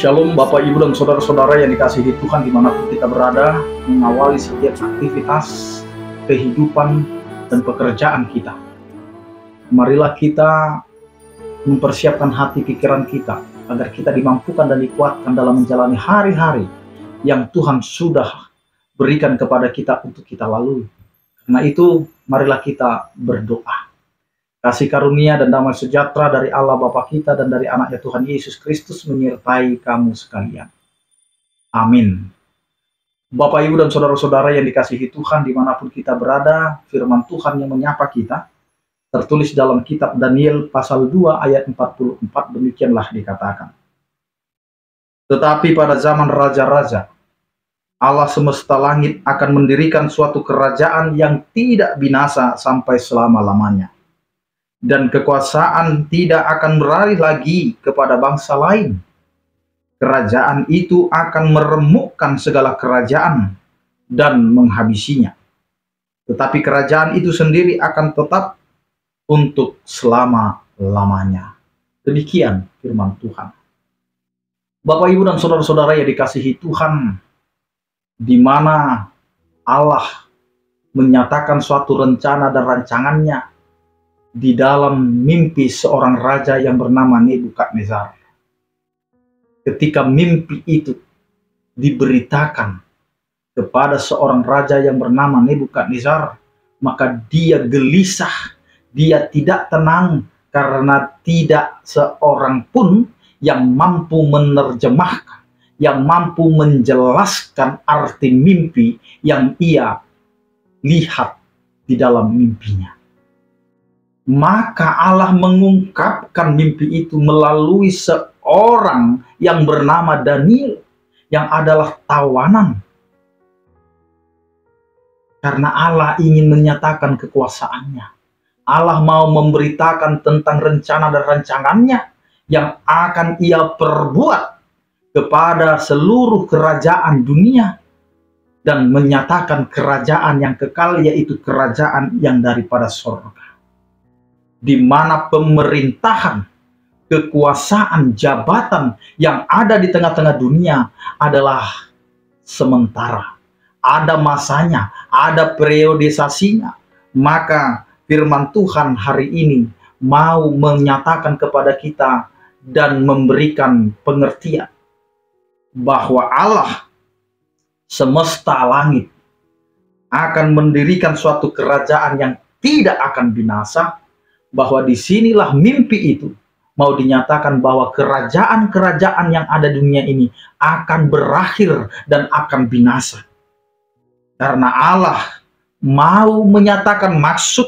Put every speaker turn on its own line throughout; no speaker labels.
Shalom Bapak Ibu dan Saudara-saudara yang dikasihi Tuhan dimanapun kita berada, mengawali setiap aktivitas, kehidupan, dan pekerjaan kita. Marilah kita mempersiapkan hati pikiran kita, agar kita dimampukan dan dikuatkan dalam menjalani hari-hari yang Tuhan sudah berikan kepada kita untuk kita lalui. Karena itu, marilah kita berdoa. Kasih karunia dan damai sejahtera dari Allah Bapa kita dan dari anaknya Tuhan Yesus Kristus menyertai kamu sekalian. Amin. Bapak, Ibu, dan Saudara-saudara yang dikasihi Tuhan dimanapun kita berada, firman Tuhan yang menyapa kita, tertulis dalam kitab Daniel pasal 2 ayat 44, demikianlah dikatakan. Tetapi pada zaman raja-raja, Allah semesta langit akan mendirikan suatu kerajaan yang tidak binasa sampai selama-lamanya. Dan kekuasaan tidak akan beralih lagi kepada bangsa lain. Kerajaan itu akan meremukkan segala kerajaan dan menghabisinya. Tetapi kerajaan itu sendiri akan tetap untuk selama-lamanya. Demikian firman Tuhan. Bapak, Ibu, dan Saudara-saudara yang dikasihi Tuhan, di mana Allah menyatakan suatu rencana dan rancangannya di dalam mimpi seorang raja yang bernama Nebukadnezar. Ketika mimpi itu diberitakan kepada seorang raja yang bernama Nebukadnezar, maka dia gelisah, dia tidak tenang karena tidak seorang pun yang mampu menerjemahkan, yang mampu menjelaskan arti mimpi yang ia lihat di dalam mimpinya. Maka Allah mengungkapkan mimpi itu melalui seorang yang bernama Daniel, yang adalah tawanan. Karena Allah ingin menyatakan kekuasaannya. Allah mau memberitakan tentang rencana dan rancangannya yang akan ia perbuat kepada seluruh kerajaan dunia, dan menyatakan kerajaan yang kekal, yaitu kerajaan yang daripada surga, di mana pemerintahan, kekuasaan, jabatan yang ada di tengah-tengah dunia adalah sementara. Ada masanya, ada periodisasinya. Maka firman Tuhan hari ini mau menyatakan kepada kita dan memberikan pengertian bahwa Allah semesta langit akan mendirikan suatu kerajaan yang tidak akan binasa, bahwa disinilah mimpi itu mau dinyatakan bahwa kerajaan-kerajaan yang ada di dunia ini akan berakhir dan akan binasa. Karena Allah mau menyatakan maksud,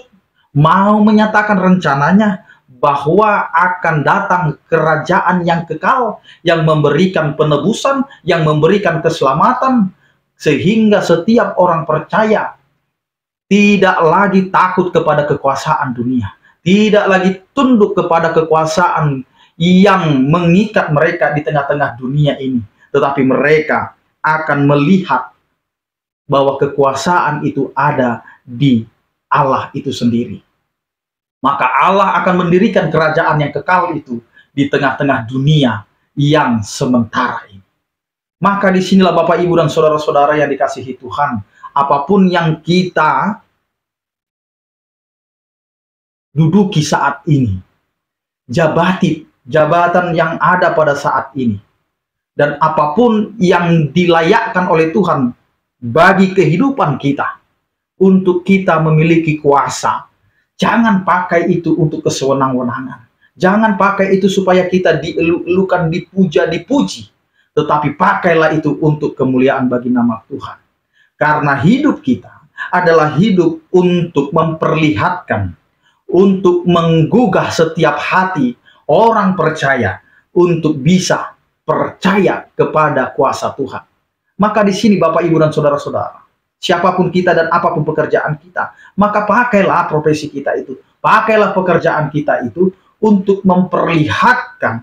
mau menyatakan rencananya bahwa akan datang kerajaan yang kekal, yang memberikan penebusan, yang memberikan keselamatan, sehingga setiap orang percaya tidak lagi takut kepada kekuasaan dunia, tidak lagi tunduk kepada kekuasaan yang mengikat mereka di tengah-tengah dunia ini. Tetapi mereka akan melihat bahwa kekuasaan itu ada di Allah itu sendiri. Maka Allah akan mendirikan kerajaan yang kekal itu di tengah-tengah dunia yang sementara ini. Maka disinilah Bapak, Ibu, dan Saudara-saudara yang dikasihi Tuhan, apapun yang kita duduki saat ini, jabatan yang ada pada saat ini, dan apapun yang dilayakkan oleh Tuhan bagi kehidupan kita, untuk kita memiliki kuasa, jangan pakai itu untuk kesewenang-wenangan. Jangan pakai itu supaya kita dielu-elukan, dipuja, dipuji. Tetapi pakailah itu untuk kemuliaan bagi nama Tuhan. Karena hidup kita adalah hidup untuk memperlihatkan, untuk menggugah setiap hati orang percaya untuk bisa percaya kepada kuasa Tuhan. Maka di sini Bapak, Ibu, dan Saudara-saudara, siapapun kita dan apapun pekerjaan kita, maka pakailah profesi kita itu, pakailah pekerjaan kita itu untuk memperlihatkan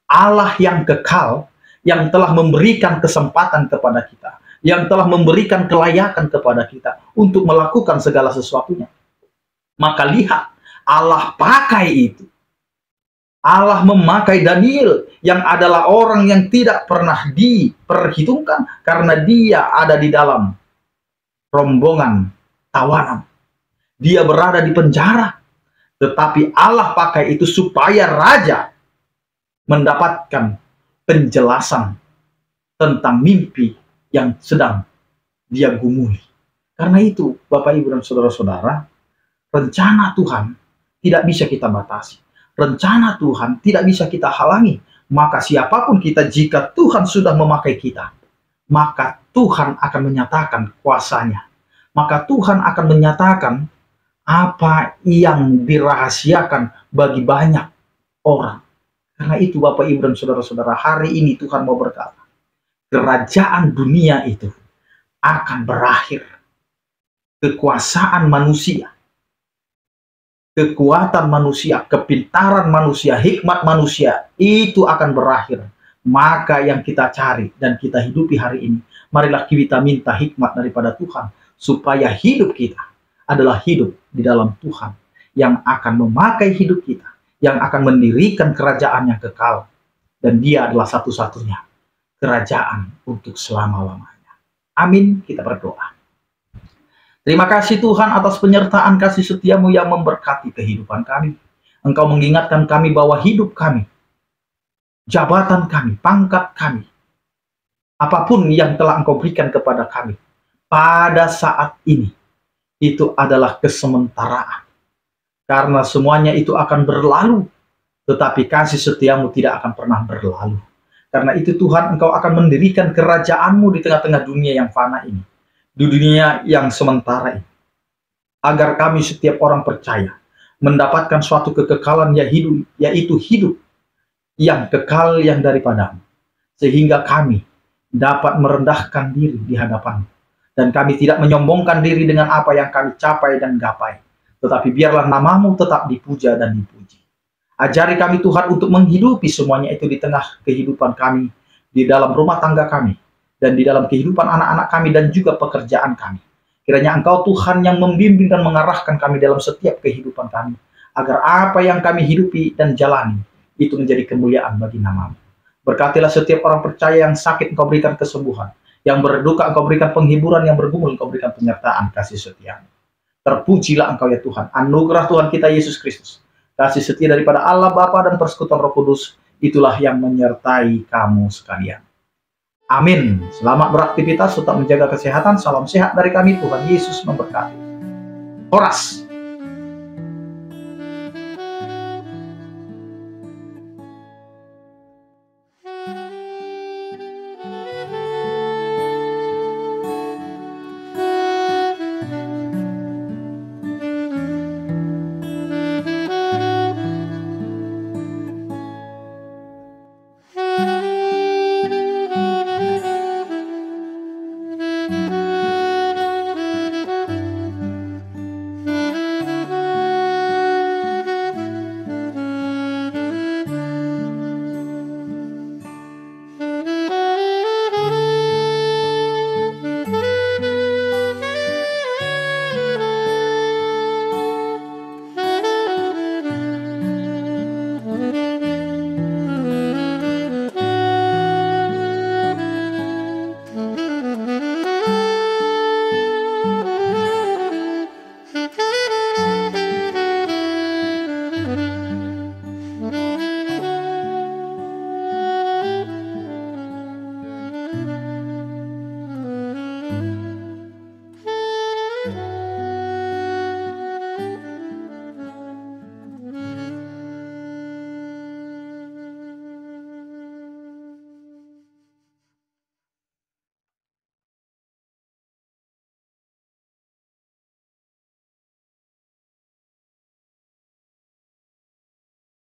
Allah yang kekal, yang telah memberikan kesempatan kepada kita, yang telah memberikan kelayakan kepada kita untuk melakukan segala sesuatunya. Maka lihat Allah pakai itu. Allah memakai Daniel yang adalah orang yang tidak pernah diperhitungkan karena dia ada di dalam rombongan tawanan. Dia berada di penjara, tetapi Allah pakai itu supaya raja mendapatkan penjelasan tentang mimpi yang sedang dia gumuli. Karena itu, Bapak, Ibu, dan saudara-saudara, rencana Tuhan tidak bisa kita batasi. Rencana Tuhan tidak bisa kita halangi. Maka siapapun kita, jika Tuhan sudah memakai kita, maka Tuhan akan menyatakan kuasanya. Maka Tuhan akan menyatakan apa yang dirahasiakan bagi banyak orang. Karena itu, Bapak, Ibu, dan saudara-saudara, hari ini Tuhan mau berkata, kerajaan dunia itu akan berakhir. Kekuasaan manusia, kekuatan manusia, kepintaran manusia, hikmat manusia, itu akan berakhir. Maka yang kita cari dan kita hidupi hari ini, marilah kita minta hikmat daripada Tuhan, supaya hidup kita adalah hidup di dalam Tuhan, yang akan memakai hidup kita, yang akan mendirikan kerajaan yang kekal, dan dia adalah satu-satunya kerajaan untuk selama-lamanya. Amin, kita berdoa. Terima kasih Tuhan atas penyertaan kasih setiamu yang memberkati kehidupan kami. Engkau mengingatkan kami bahwa hidup kami, jabatan kami, pangkat kami, apapun yang telah Engkau berikan kepada kami, pada saat ini, itu adalah kesementaraan. Karena semuanya itu akan berlalu, tetapi kasih setiamu tidak akan pernah berlalu. Karena itu Tuhan, Engkau akan mendirikan kerajaan-Mu di tengah-tengah dunia yang fana ini, di dunia yang sementara ini, agar kami setiap orang percaya mendapatkan suatu kekekalan yaitu hidup yang kekal yang daripada-Mu, sehingga kami dapat merendahkan diri di hadapan-Mu, dan kami tidak menyombongkan diri dengan apa yang kami capai dan gapai, tetapi biarlah nama-Mu tetap dipuja dan dipuji. Ajari kami Tuhan untuk menghidupi semuanya itu di tengah kehidupan kami, di dalam rumah tangga kami, dan di dalam kehidupan anak-anak kami dan juga pekerjaan kami. Kiranya Engkau Tuhan yang membimbing dan mengarahkan kami dalam setiap kehidupan kami, agar apa yang kami hidupi dan jalani itu menjadi kemuliaan bagi nama-Mu. Berkatilah setiap orang percaya yang sakit, Engkau berikan kesembuhan, yang berduka Engkau berikan penghiburan, yang bergumul Engkau berikan penyertaan kasih setia-Mu. Terpujilah Engkau ya Tuhan. Anugerah Tuhan kita Yesus Kristus, kasih setia daripada Allah Bapa dan persekutuan Roh Kudus, itulah yang menyertai kamu sekalian. Amin. Selamat beraktivitas, tetap menjaga kesehatan. Salam sehat dari kami. Tuhan Yesus memberkati. Horas.